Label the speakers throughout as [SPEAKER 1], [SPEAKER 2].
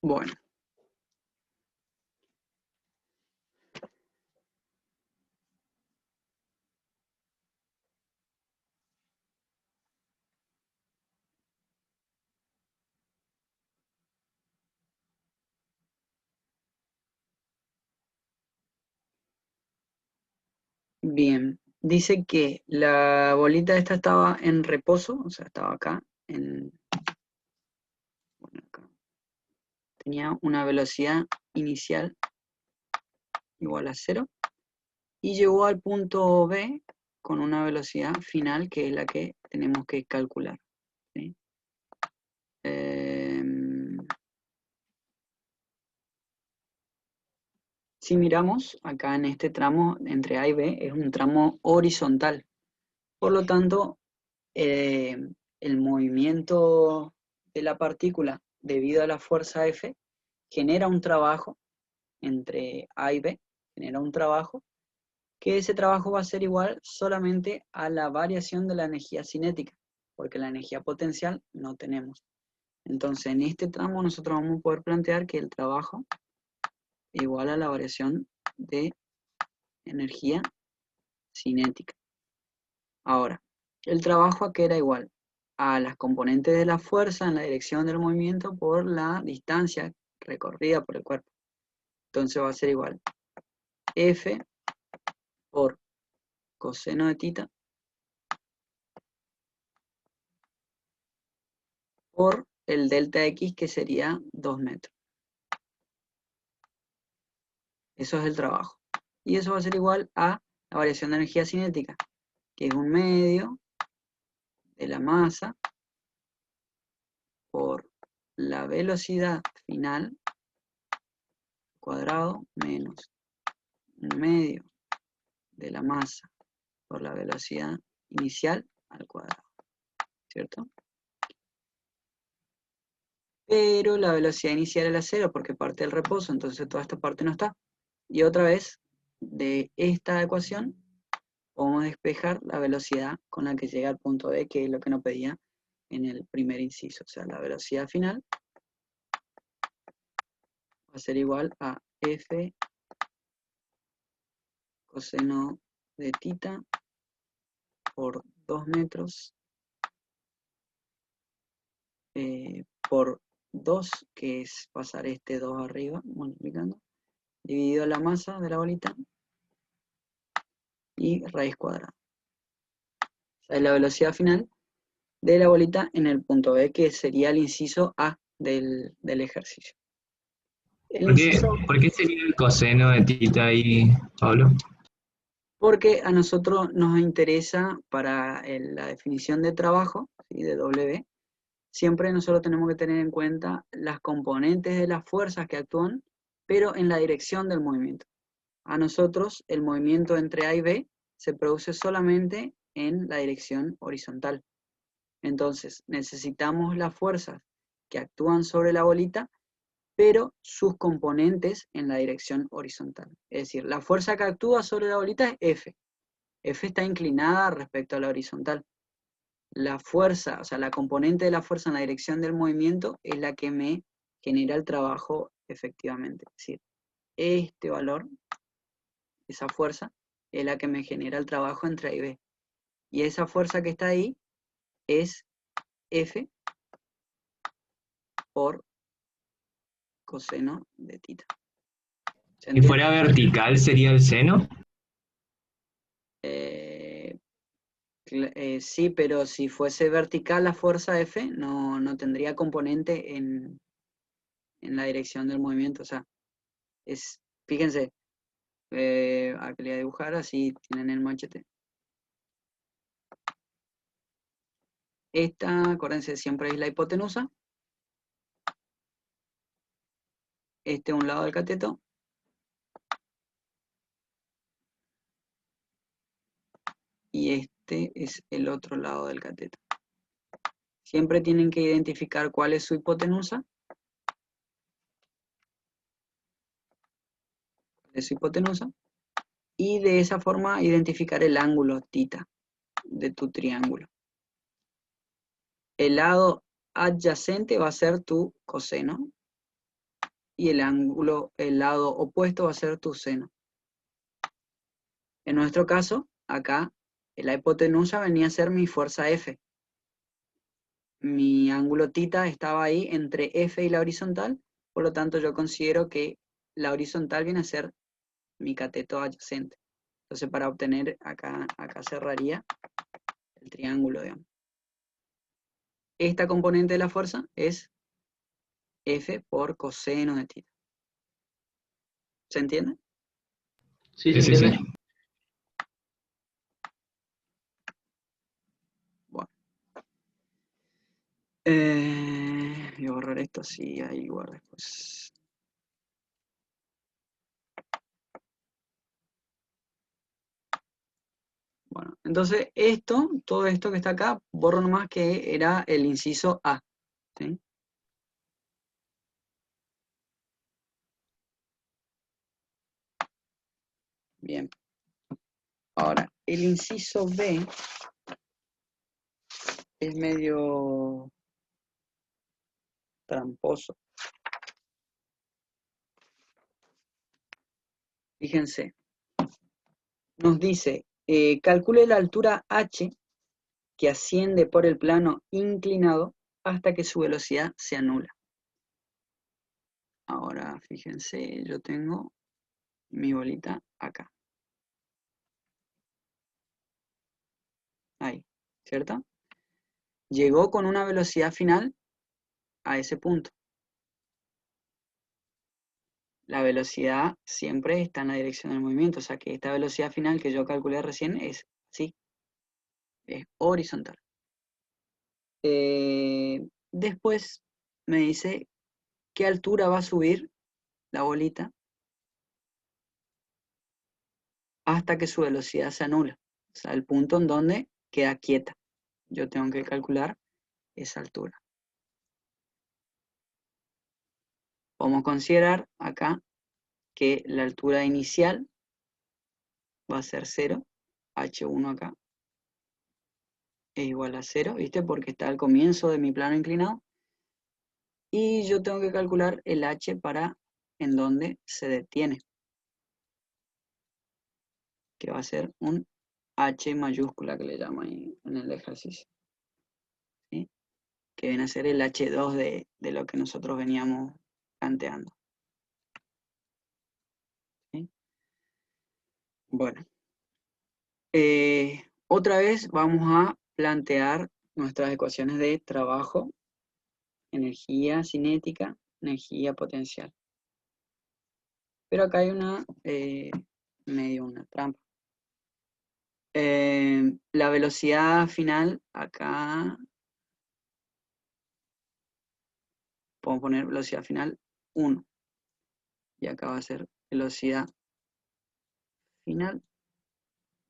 [SPEAKER 1] Bueno, bien. Dice que la bolita esta estaba en reposo, o sea, estaba acá, bueno, acá. Tenía una velocidad inicial igual a 0 y llegó al punto B con una velocidad final que es la que tenemos que calcular, ¿sí? Si miramos acá en este tramo entre A y B, es un tramo horizontal. Por lo tanto, eh, el movimiento de la partícula debido a la fuerza F genera un trabajo entre A y B, genera un trabajo, que ese trabajo va a ser igual solamente a la variación de la energía cinética, porque la energía potencial no tenemos. Entonces, en este tramo nosotros vamos a poder plantear que el trabajo es igual a la variación de energía cinética. Ahora, el trabajo aquí era igual a las componentes de la fuerza en la dirección del movimiento por la distancia recorrida por el cuerpo. Entonces va a ser igual F por coseno de tita por el delta X, que sería 2 metros. Eso es el trabajo. Y eso va a ser igual a la variación de energía cinética, que es un medio de la masa por la velocidad final cuadrado menos un medio de la masa por la velocidad inicial al cuadrado, ¿cierto? Pero la velocidad inicial es la 0 porque parte del reposo, entonces toda esta parte no está. Y otra vez, de esta ecuación, podemos despejar la velocidad con la que llega al punto D, que es lo que nos pedía en el primer inciso. O sea, la velocidad final va a ser igual a F coseno de tita por 2 metros por 2, que es pasar este 2 arriba, multiplicando, dividido la masa de la bolita, y raíz cuadrada. Esa es la velocidad final de la bolita en el punto B, que sería el inciso A del ejercicio. El inciso,
[SPEAKER 2] ¿Por qué sería el coseno de tita ahí, Pablo?
[SPEAKER 1] porque a nosotros nos interesa para la definición de trabajo, ¿sí? De W, siempre nosotros tenemos que tener en cuenta las componentes de las fuerzas que actúan, pero en la dirección del movimiento. A nosotros el movimiento entre A y B se produce solamente en la dirección horizontal. Entonces necesitamos las fuerzas que actúan sobre la bolita, pero sus componentes en la dirección horizontal. Es decir, la fuerza que actúa sobre la bolita es F. F está inclinada respecto a la horizontal. La fuerza, o sea, la componente de la fuerza en la dirección del movimiento es la que me genera el trabajo efectivamente. Es decir, este valor, esa fuerza, es la que me genera el trabajo entre A y B. Y esa fuerza que está ahí es F por coseno de tita. ¿Se
[SPEAKER 2] Si
[SPEAKER 1] entiende?
[SPEAKER 2] fuera vertical, ¿sería el seno?
[SPEAKER 1] Eh, sí, pero si fuese vertical la fuerza F, no tendría componente en la dirección del movimiento. O sea, fíjense, aquí le voy a dibujar, así tienen el machete. Esta, acuérdense, siempre es la hipotenusa. Este es un lado del cateto. Y este es el otro lado del cateto. Siempre tienen que identificar cuál es su hipotenusa. De su hipotenusa. Y de esa forma identificar el ángulo tita de tu triángulo. El lado adyacente va a ser tu coseno. y el ángulo, el lado opuesto va a ser tu seno. En nuestro caso, acá, la hipotenusa venía a ser mi fuerza F. Mi ángulo θ estaba ahí entre F y la horizontal, por lo tanto yo considero que la horizontal viene a ser mi cateto adyacente. Entonces para obtener, acá cerraría el triángulo, digamos. Esta componente de la fuerza es F por coseno de θ. ¿Se entiende?
[SPEAKER 3] Sí,
[SPEAKER 2] Sí,
[SPEAKER 3] se
[SPEAKER 2] sí, sí.
[SPEAKER 3] entiende.
[SPEAKER 1] Bueno. Voy a borrar esto así, ahí igual después. Bueno, entonces todo esto que está acá, borro nomás que era el inciso A. ¿Sí? Bien. Ahora, el inciso B es medio tramposo. Fíjense, nos dice, calcule la altura h que asciende por el plano inclinado hasta que su velocidad se anula. Ahora, fíjense, yo tengo mi bolita acá. Ahí, ¿cierto? Llegó con una velocidad final a ese punto. La velocidad siempre está en la dirección del movimiento, o sea que esta velocidad final que yo calculé recién es así, es horizontal. Después me dice qué altura va a subir la bolita hasta que su velocidad se anula. O sea, el punto en donde queda quieta. Yo tengo que calcular esa altura. Podemos considerar acá que la altura inicial va a ser 0, h1 acá es igual a 0, ¿viste? Porque está al comienzo de mi plano inclinado. Y yo tengo que calcular el h para en donde se detiene, que va a ser un h mayúscula que le llamo ahí en el ejercicio, ¿sí? Que viene a ser el h2 de lo que nosotros veníamos planteando. ¿Sí? Bueno, otra vez vamos a plantear nuestras ecuaciones de trabajo, energía cinética, energía potencial. Pero acá hay medio una trampa. La velocidad final, acá podemos poner velocidad final 1. Y acá va a ser velocidad final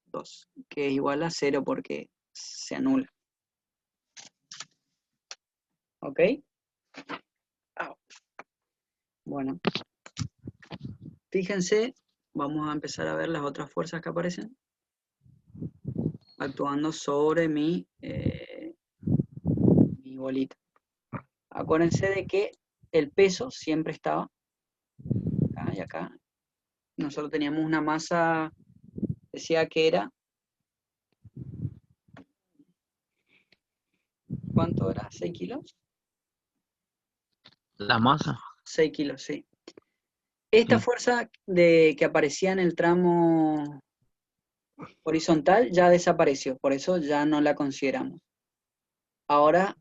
[SPEAKER 1] 2, que es igual a 0 porque se anula. ¿Ok? Bueno, fíjense, vamos a empezar a ver las otras fuerzas que aparecen actuando sobre mi bolita. Acuérdense de que el peso siempre estaba acá y acá. Nosotros teníamos una masa, decía que era, ¿cuánto era? ¿6 kilos?
[SPEAKER 3] La masa.
[SPEAKER 1] 6 kilos, sí. Esta
[SPEAKER 3] Sí.
[SPEAKER 1] fuerza que aparecía en el tramo horizontal ya desapareció, por eso ya no la consideramos. Ahora,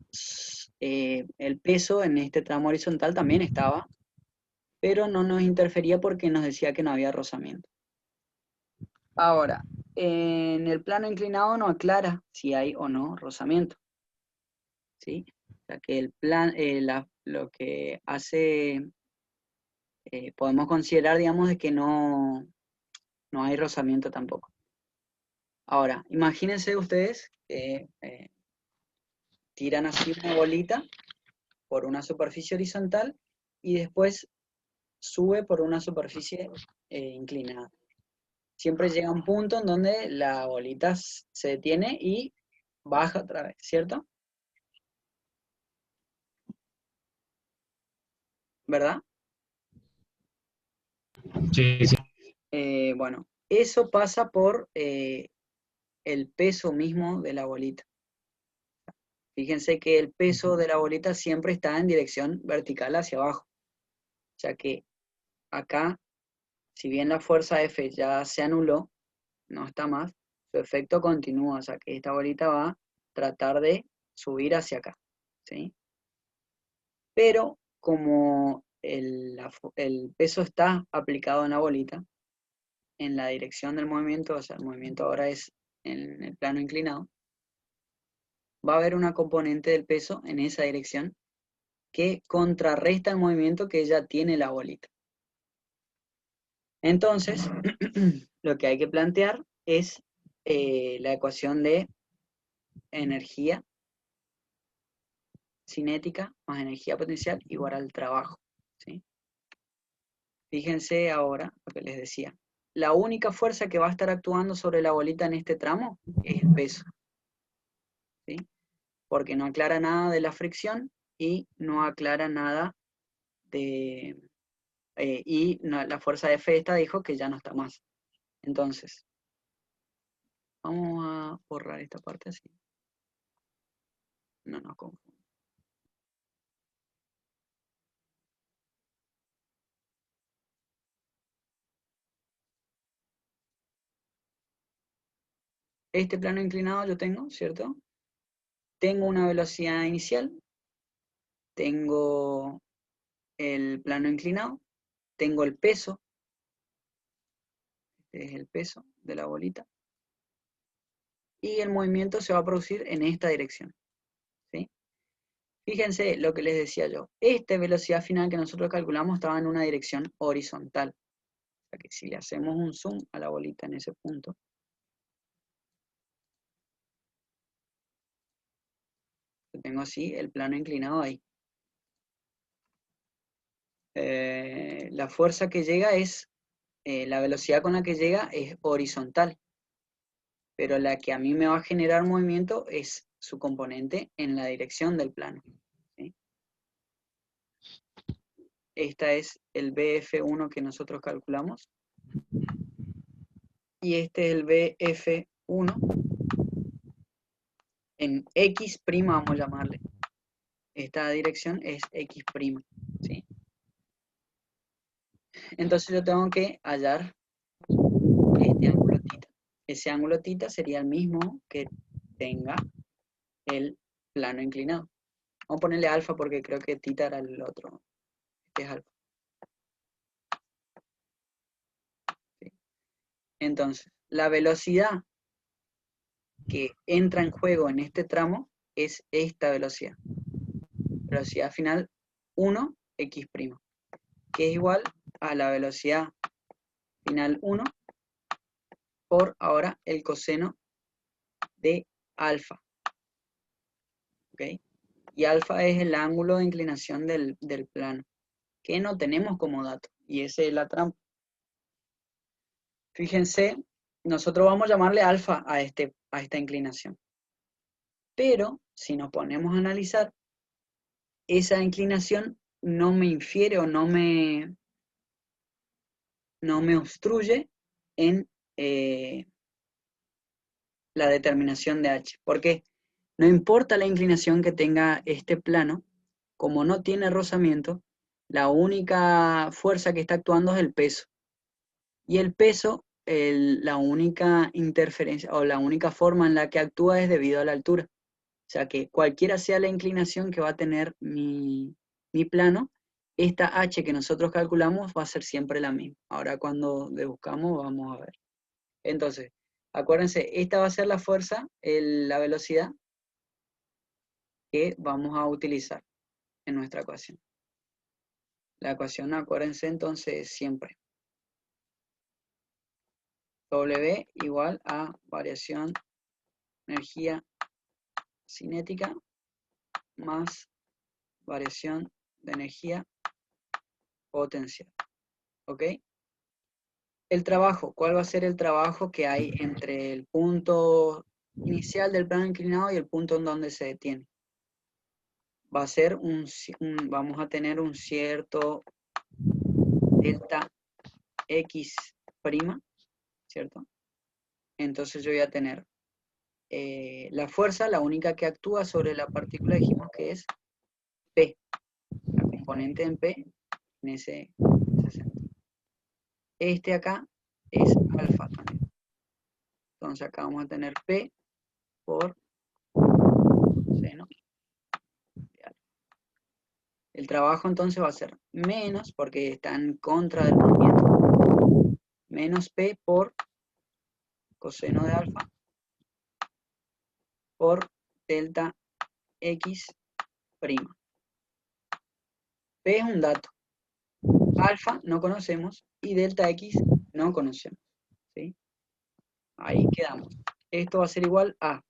[SPEAKER 1] el peso en este tramo horizontal también estaba, pero no nos interfería porque nos decía que no había rozamiento. Ahora, en el plano inclinado no aclara si hay o no rozamiento, ¿sí? O sea que el plan, lo que hace, podemos considerar, digamos, de que no hay rozamiento tampoco. Ahora, imagínense ustedes que tiran así una bolita por una superficie horizontal y después sube por una superficie inclinada. Siempre llega a un punto en donde la bolita se detiene y baja otra vez, ¿cierto? ¿Verdad?
[SPEAKER 2] Sí, sí.
[SPEAKER 1] Bueno, eso pasa por el peso mismo de la bolita. Fíjense que el peso de la bolita siempre está en dirección vertical hacia abajo. O sea que acá, si bien la fuerza F ya se anuló, no está más, su efecto continúa. O sea que esta bolita va a tratar de subir hacia acá, ¿sí? Pero como el peso está aplicado en la bolita, en la dirección del movimiento, o sea, el movimiento ahora es en el plano inclinado, va a haber una componente del peso en esa dirección que contrarresta el movimiento que ya tiene la bolita. Entonces, lo que hay que plantear es la ecuación de energía cinética más energía potencial igual al trabajo, ¿sí? Fíjense ahora lo que les decía. La única fuerza que va a estar actuando sobre la bolita en este tramo es el peso, ¿sí? Porque no aclara nada de la fricción y no aclara nada de... la fuerza de F esta dijo que ya no está más. Entonces, vamos a borrar esta parte así. No nos confundamos. Este plano inclinado yo tengo, ¿cierto? Tengo una velocidad inicial, tengo el plano inclinado, tengo el peso, este es el peso de la bolita, y el movimiento se va a producir en esta dirección, ¿sí? Fíjense lo que les decía yo, esta velocidad final que nosotros calculamos estaba en una dirección horizontal, o sea que si le hacemos un zoom a la bolita en ese punto, yo tengo así el plano inclinado ahí. La fuerza que llega es, la velocidad con la que llega es horizontal, pero la que a mí me va a generar movimiento es su componente en la dirección del plano, ¿sí? Esta es el BF1 que nosotros calculamos, y este es el BF1 en X', vamos a llamarle. Esta dirección es X', ¿sí? Entonces yo tengo que hallar este ángulo θ. Ese ángulo θ sería el mismo que tenga el plano inclinado. Vamos a ponerle alfa porque creo que θ era el otro. Este es alfa. ¿Sí? Entonces, la velocidad que entra en juego en este tramo es esta velocidad. Velocidad final 1, X', que es igual a la velocidad final 1 por ahora el coseno de alfa. ¿Okay? Y alfa es el ángulo de inclinación del plano, que no tenemos como dato, y esa es la trampa. Fíjense, nosotros vamos a llamarle alfa a esta inclinación. Pero, si nos ponemos a analizar, esa inclinación no me infiere o no me obstruye en la determinación de h. ¿Por qué? No importa la inclinación que tenga este plano, como no tiene rozamiento, la única fuerza que está actuando es el peso. Y el peso, la única interferencia o la única forma en la que actúa es debido a la altura. O sea que cualquiera sea la inclinación que va a tener mi plano, esta h que nosotros calculamos va a ser siempre la misma. Ahora cuando deduzcamos vamos a ver. Entonces, acuérdense, esta va a ser la fuerza, la velocidad que vamos a utilizar en nuestra ecuación. La ecuación, acuérdense entonces siempre. W igual a variación energía cinética más variación de energía potencial. ¿Ok? El trabajo, ¿cuál va a ser el trabajo que hay entre el punto inicial del plano inclinado y el punto en donde se detiene? Va a ser vamos a tener un cierto delta X', ¿cierto? Entonces yo voy a tener la fuerza, la única que actúa sobre la partícula, dijimos que es P, la componente en P, en ese sentido. Este acá es alfa también. Entonces acá vamos a tener P por seno de alfa. El trabajo entonces va a ser menos, porque está en contra del movimiento, menos P por coseno de alfa por delta X'. P es un dato, alfa no conocemos y delta X no conocemos, ¿sí? Ahí quedamos. Esto va a ser igual a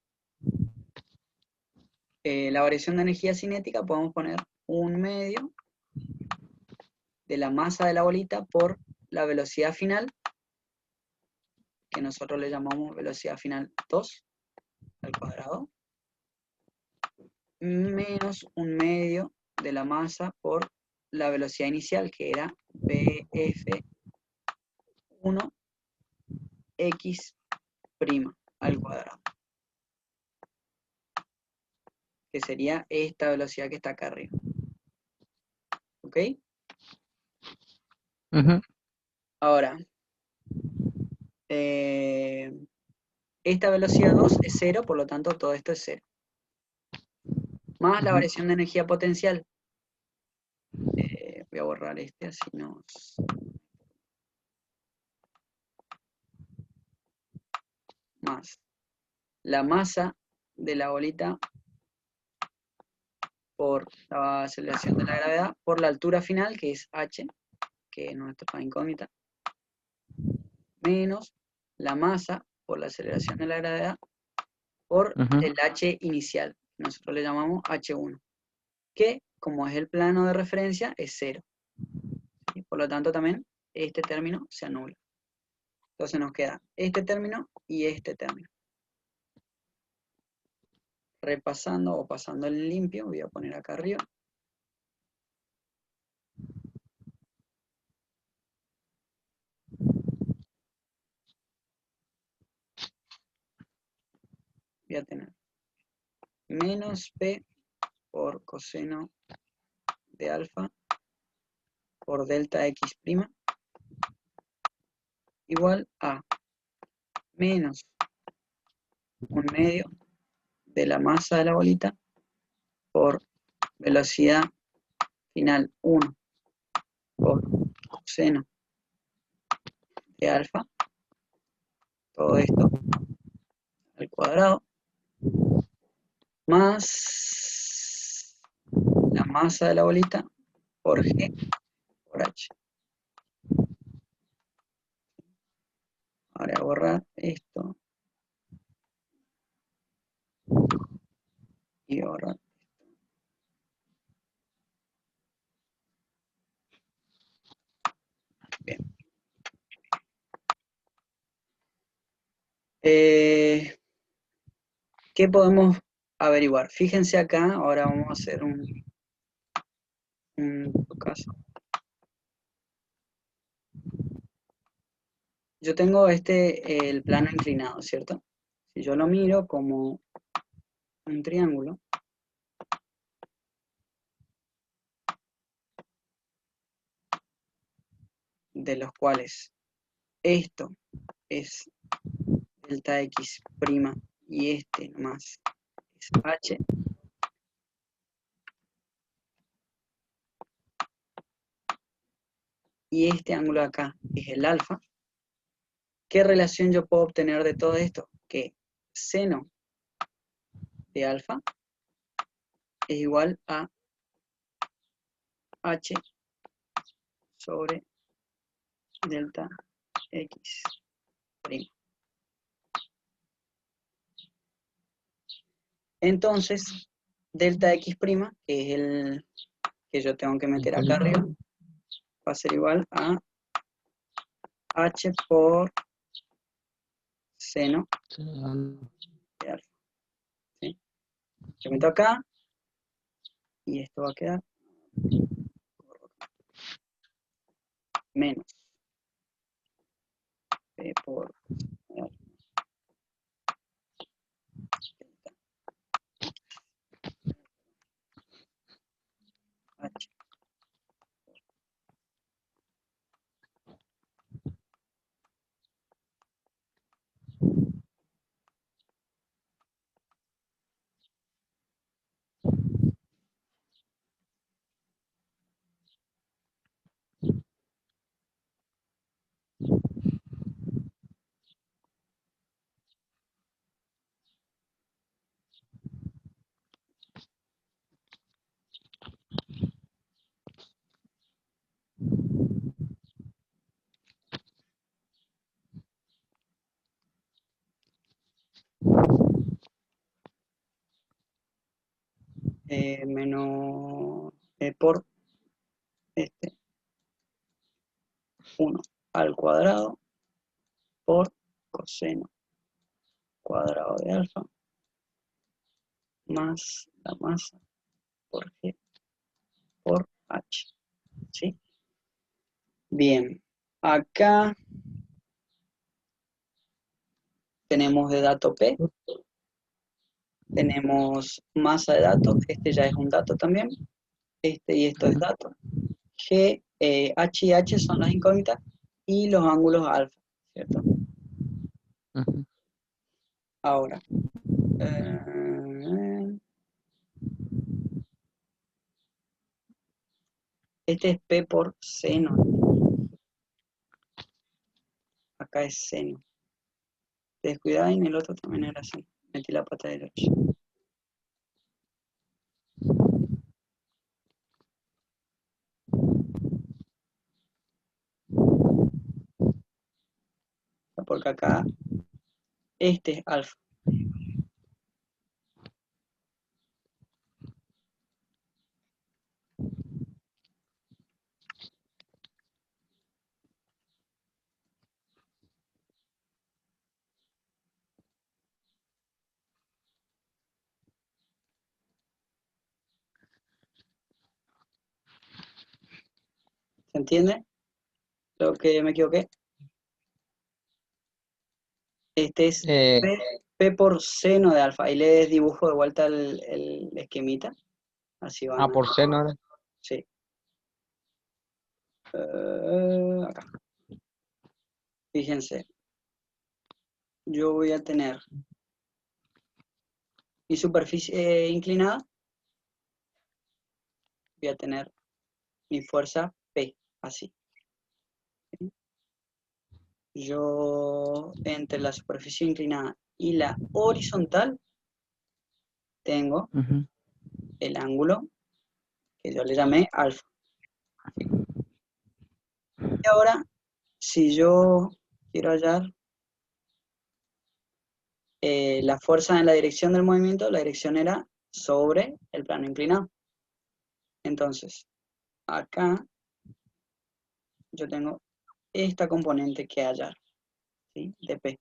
[SPEAKER 1] la variación de energía cinética, podemos poner 1/2 de la masa de la bolita por la velocidad final, que nosotros le llamamos velocidad final 2 al cuadrado, menos 1/2 de la masa por la velocidad inicial, que era Bf1x' al cuadrado, que sería esta velocidad que está acá arriba. ¿Ok? Ahora, esta velocidad 2 es 0, por lo tanto todo esto es 0. Más la variación de energía potencial. Voy a borrar este, así nos... Más la masa de la bolita por la aceleración de la gravedad, por la altura final, que es h, que es nuestra incógnita, menos la masa por la aceleración de la gravedad, por el h inicial, que nosotros le llamamos h1, que como es el plano de referencia, es 0. ¿Sí? Por lo tanto también este término se anula. Entonces nos queda este término y este término. Repasando o pasando en limpio, voy a poner acá arriba. Voy a tener menos P por coseno de alfa por delta X' igual a menos 1/2 de la masa de la bolita por velocidad final 1 por coseno de alfa, todo esto al cuadrado, más la masa de la bolita por G por H. Ahora voy a borrar esto y borrar. Bien. ¿Qué podemos averiguar? Fíjense acá, ahora vamos a hacer un caso. Yo tengo el plano inclinado, ¿cierto? Si yo lo miro como un triángulo, de los cuales esto es delta X' y este nomás es H, y este ángulo de acá es el alfa, ¿qué relación yo puedo obtener de todo esto? Que seno de alfa es igual a H sobre delta X'. Entonces, delta X', que es el que yo tengo que meter acá arriba, va a ser igual a H por seno de alfa. ¿Sí? Yo meto acá y esto va a quedar menos P por H. Menos P por 1 al cuadrado por coseno cuadrado de alfa más la masa por G por H. ¿Sí? Bien, acá tenemos de dato P, tenemos masa de datos, este ya es un dato también, este y esto es dato. G, H y H son las incógnitas y los ángulos alfa, ¿cierto? Ahora, este es P por seno, acá es seno. Descuidado y en el otro también era seno, metí la pata derecha. Porque acá este es alfa. ¿Se entiende lo que me equivoqué? Este es P por seno de alfa. Ahí les dibujo de vuelta el esquemita. Así van.
[SPEAKER 3] por seno era.
[SPEAKER 1] Sí. Acá. Fíjense. Yo voy a tener mi superficie inclinada. Voy a tener mi fuerza P. Así. ¿Sí? Yo entre la superficie inclinada y la horizontal tengo el ángulo que yo le llamé alfa. ¿Sí? Y ahora, si yo quiero hallar la fuerza en la dirección del movimiento, la dirección era sobre el plano inclinado. Entonces, acá yo tengo esta componente que hallar, ¿sí? De P.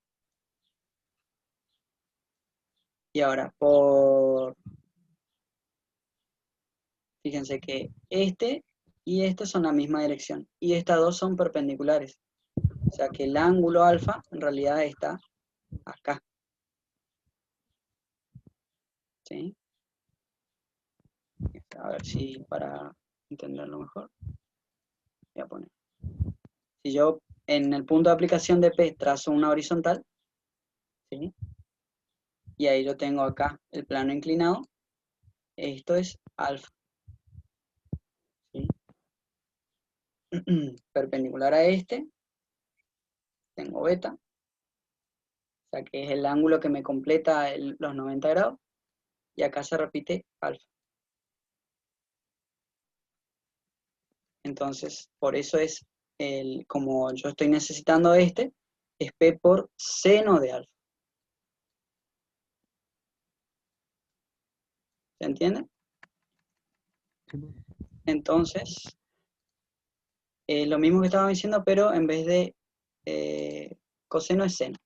[SPEAKER 1] Y ahora, fíjense que este y este son la misma dirección. Y estas dos son perpendiculares. O sea que el ángulo alfa en realidad está acá. ¿Sí? A ver si para entenderlo mejor, voy a poner. Si yo en el punto de aplicación de P trazo una horizontal, ¿sí? Y ahí yo tengo acá el plano inclinado, esto es alfa, ¿sí? Perpendicular a este, tengo beta, o sea que es el ángulo que me completa los 90 grados, y acá se repite alfa. Entonces, por eso es, como yo estoy necesitando este, es P por seno de alfa. ¿Se entiende? Entonces, lo mismo que estaba diciendo, pero en vez de coseno es seno.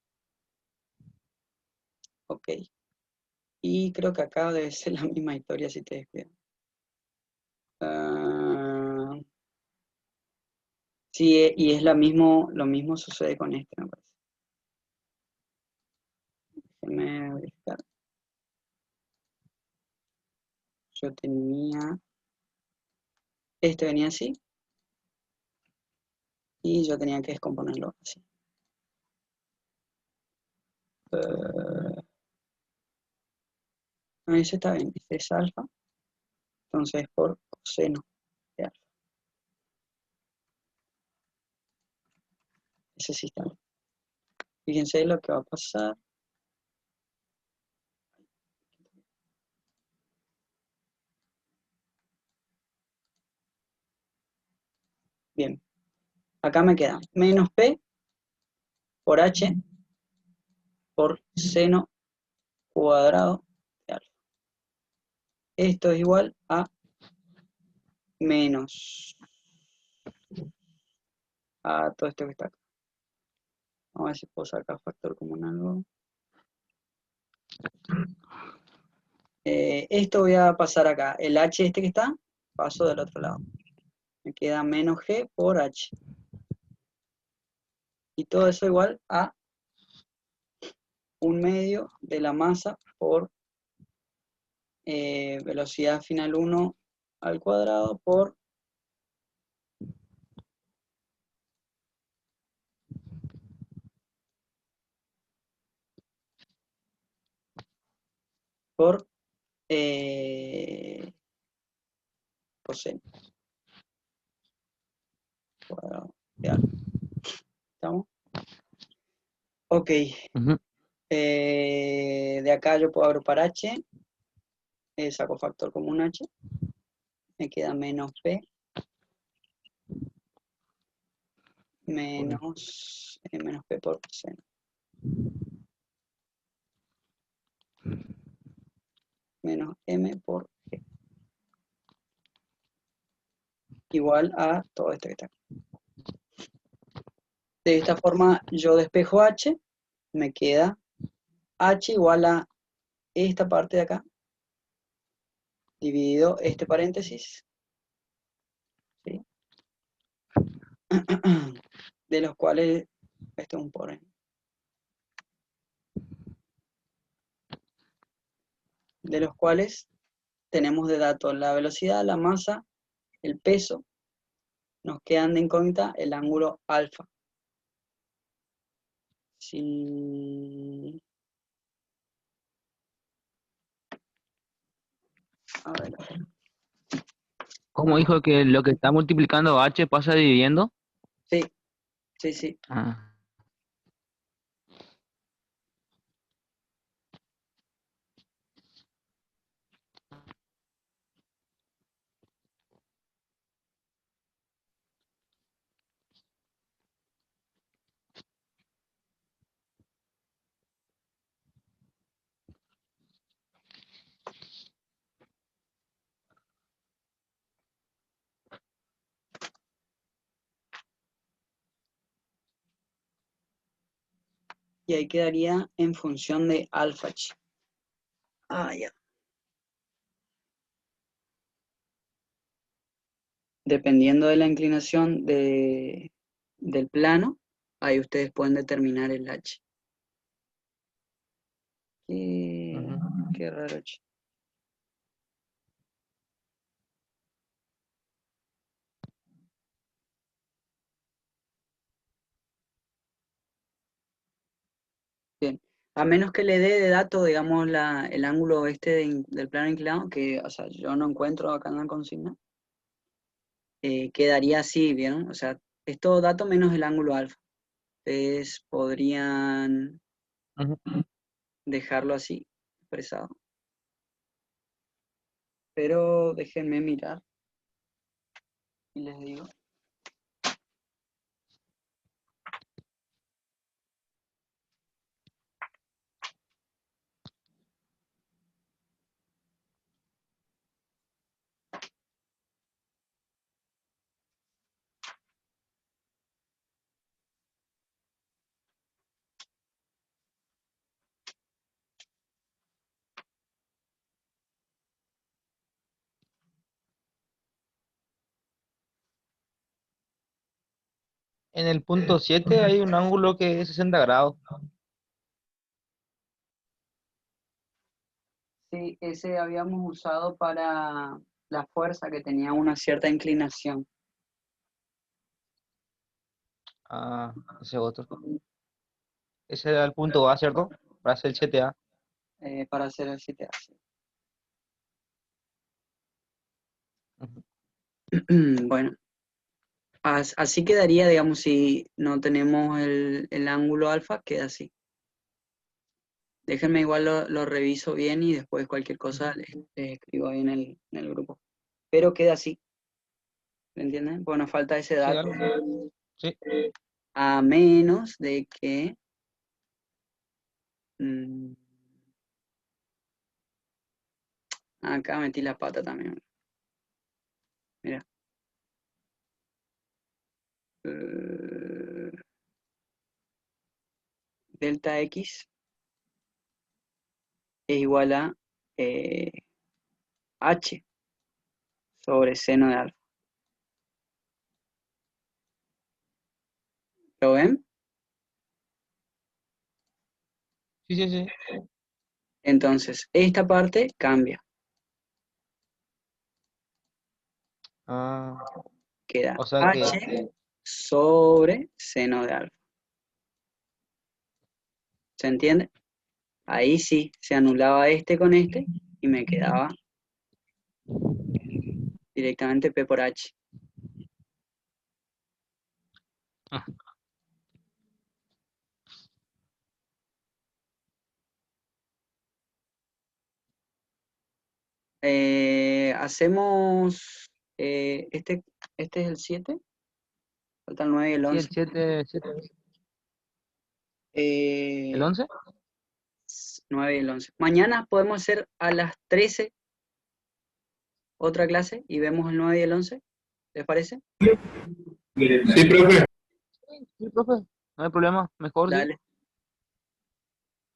[SPEAKER 1] Ok. Y creo que acá debe ser la misma historia si te descuidas. Sí, y es lo mismo sucede con este, me parece. déjame verificar. Yo tenía, este venía así, y yo tenía que descomponerlo así. No, ese está bien, este es alfa, entonces por coseno de alfa. Ese sí está bien. Fíjense lo que va a pasar. Bien, acá me queda menos P por H por seno cuadrado de alfa. Esto es igual a menos a todo esto que está acá. Vamos a ver si puedo sacar factor común algo. Esto voy a pasar acá. El H este que está, paso del otro lado. Me queda menos G por H. Y todo eso igual a 1/2 de la masa por velocidad final 1 al cuadrado por coseno cuadrado de alfa. ¿Estamos? Ok.
[SPEAKER 3] Ujú.
[SPEAKER 1] De acá yo puedo agrupar H. Saco factor común H. Me queda menos P. Menos P por coseno. Menos M por G. Igual a todo esto que está aquí. De esta forma yo despejo H. Me queda H igual a esta parte de acá. Dividido este paréntesis. ¿Sí? De los cuales, esto es un por n. De los cuales tenemos de datos la velocidad, la masa, el peso. Nos quedan de incógnita el ángulo alfa. Si... A ver.
[SPEAKER 3] ¿Cómo dijo que lo que está multiplicando H pasa dividiendo?
[SPEAKER 1] Sí, sí, sí.
[SPEAKER 3] Ah,
[SPEAKER 1] Y ahí quedaría en función de alfa h. Ya. Dependiendo de la inclinación del plano, ahí ustedes pueden determinar el h. Qué,
[SPEAKER 3] ujú.
[SPEAKER 1] qué raro h. Bien. A menos que le dé de dato, digamos, el ángulo este del plano inclinado, que, o sea, yo no encuentro acá en la consigna, quedaría así, ¿vieron? O sea, es todo dato menos el ángulo alfa. Ustedes podrían
[SPEAKER 3] Ujú.
[SPEAKER 1] dejarlo así, expresado. Pero déjenme mirar y les digo.
[SPEAKER 3] En el punto 7 hay un ángulo que es 60 grados.
[SPEAKER 1] Sí, ese habíamos usado para la fuerza que tenía una cierta inclinación.
[SPEAKER 3] Ah, ese otro. Ese era el punto A, ¿cierto? Para hacer el CTA.
[SPEAKER 1] Para hacer el CTA. Sí.
[SPEAKER 3] Ujú.
[SPEAKER 1] Bueno, así quedaría, digamos, si no tenemos el ángulo alfa, queda así. Déjenme igual lo reviso bien y después cualquier cosa les escribo ahí en el grupo. Pero queda así, ¿me entienden? Pues nos falta ese
[SPEAKER 3] Sí,
[SPEAKER 1] dato.
[SPEAKER 3] dale. Sí.
[SPEAKER 1] A menos de que... mm, acá metí la pata también. Mira. Delta X es igual a H sobre seno de alfa. ¿Lo ven?
[SPEAKER 3] Sí, sí, sí.
[SPEAKER 1] Entonces, esta parte cambia.
[SPEAKER 3] Ah,
[SPEAKER 1] Queda
[SPEAKER 3] o sea que,
[SPEAKER 1] H sobre seno de alfa. ¿Se entiende? Ahí sí, se anulaba este con este y me quedaba directamente P por H.
[SPEAKER 3] ah,
[SPEAKER 1] Hacemos, este es el 7, falta el 9 y el
[SPEAKER 3] sí,
[SPEAKER 1] 11.
[SPEAKER 3] el 7, ¿el
[SPEAKER 1] Eh,
[SPEAKER 3] 11?
[SPEAKER 1] 9 y el 11. Mañana podemos hacer a las 13 otra clase y vemos el 9 y el 11. ¿Les parece?
[SPEAKER 4] Sí, profe.
[SPEAKER 3] Sí, profe, no hay problema, mejor sí,
[SPEAKER 1] Dale.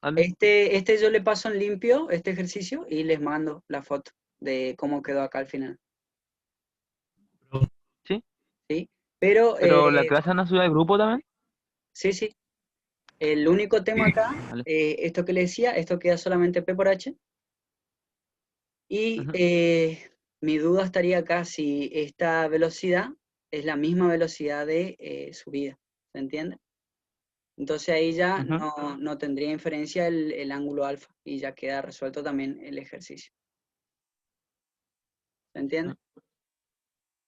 [SPEAKER 3] dale.
[SPEAKER 1] Este yo le paso en limpio, este ejercicio, y les mando la foto de cómo quedó acá al final.
[SPEAKER 3] Sí,
[SPEAKER 1] ¿Sí? Pero,
[SPEAKER 3] pero la clase no sube al grupo también.
[SPEAKER 1] sí, sí. El único tema acá,
[SPEAKER 3] Vale.
[SPEAKER 1] esto que le decía, esto queda solamente P por H. Y
[SPEAKER 3] Ujú,
[SPEAKER 1] mi duda estaría acá si esta velocidad es la misma velocidad de subida. ¿Se entiende? Entonces ahí ya
[SPEAKER 3] ujú.
[SPEAKER 1] no tendría inferencia el ángulo alfa y ya queda resuelto también el ejercicio. ¿Se entiende?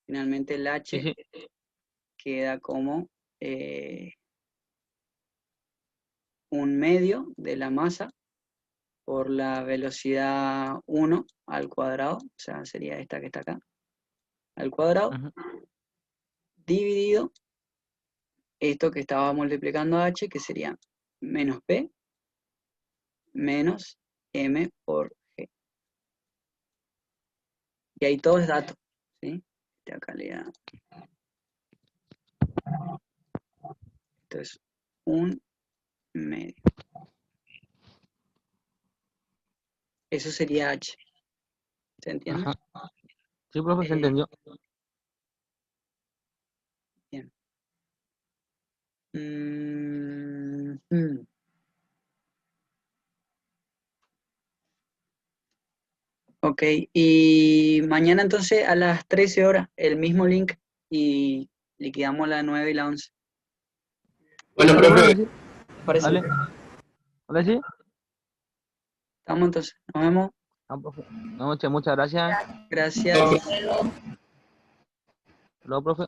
[SPEAKER 1] Finalmente el
[SPEAKER 3] Sí,
[SPEAKER 1] H
[SPEAKER 3] sí.
[SPEAKER 1] queda como eh, un medio de la masa por la velocidad 1 al cuadrado, o sea, sería esta que está acá, al cuadrado,
[SPEAKER 3] Ujú.
[SPEAKER 1] dividido esto que estaba multiplicando a H, que sería menos P menos M por G. Y ahí todo es dato, ¿sí? De acá le da, esto es un medio. Eso sería H, ¿se entiende?
[SPEAKER 3] Ajá. Sí, profe, se
[SPEAKER 1] Eh,
[SPEAKER 3] entendió.
[SPEAKER 1] bien. Mm. Ok, y mañana entonces a las 13 horas, el mismo link y liquidamos la 9 y la 11.
[SPEAKER 4] Bueno,
[SPEAKER 3] Dale,
[SPEAKER 4] profe.
[SPEAKER 3] profe, sí.
[SPEAKER 1] ¿Te parece?
[SPEAKER 3] Dale, dale, sí.
[SPEAKER 1] Estamos entonces, nos vemos.
[SPEAKER 3] Ah, profe. No, muchas gracias.
[SPEAKER 1] Gracias.
[SPEAKER 3] Luego, profe.